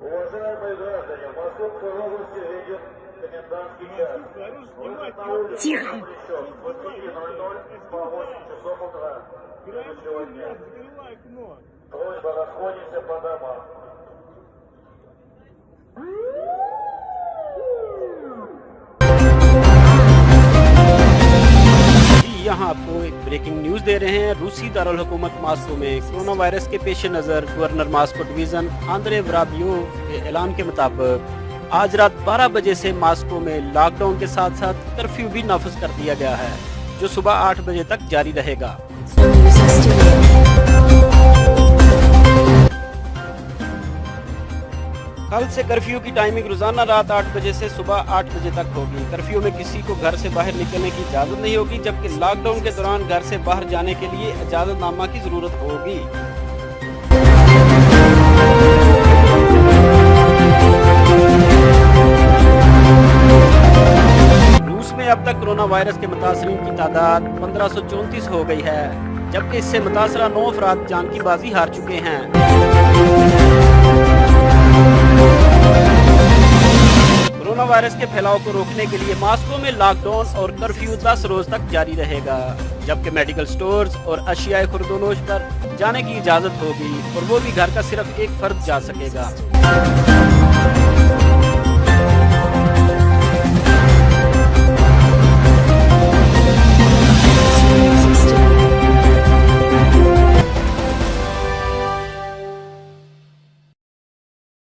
Уважаемые граждане, в Московской области ведет комендантский час. Выход на улицу Тихо. запрещен с 20:00 по 8 часов утра следующего дня. Просьба расходимся по домам. यहाँ आपको एक ब्रेकिंग न्यूज दे रहे हैं। रूसी दारुल हुकूमत मास्को में कोरोना वायरस के पेश नज़र गवर्नर मास्को डिवीज़न आंद्रे वराबियोव के ऐलान के मुताबिक आज रात 12 बजे से मास्को में लॉकडाउन के साथ साथ कर्फ्यू भी नाफिज कर दिया गया है, जो सुबह 8 बजे तक जारी रहेगा। कल से कर्फ्यू की टाइमिंग रोजाना रात 8 बजे से सुबह 8 बजे तक होगी। कर्फ्यू में किसी को घर से बाहर निकलने की इजाजत नहीं होगी, जबकि लॉकडाउन के दौरान घर से बाहर जाने के लिए इजाजतनामा की जरूरत होगी। रूस में अब तक कोरोना वायरस के मुतासरीन की तादाद 1534 हो गई है, जबकि इससे मुतासरा 9 अफराद जान की बाजी हार चुके हैं। कोरोना वायरस के फैलाव को रोकने के लिए मास्को में लॉकडाउन और कर्फ्यू 10 रोज तक जारी रहेगा, जबकि मेडिकल स्टोर्स और अशियाए खुर्दोनोश पर जाने की इजाजत होगी और वो भी घर का सिर्फ एक फर्द जा सकेगा।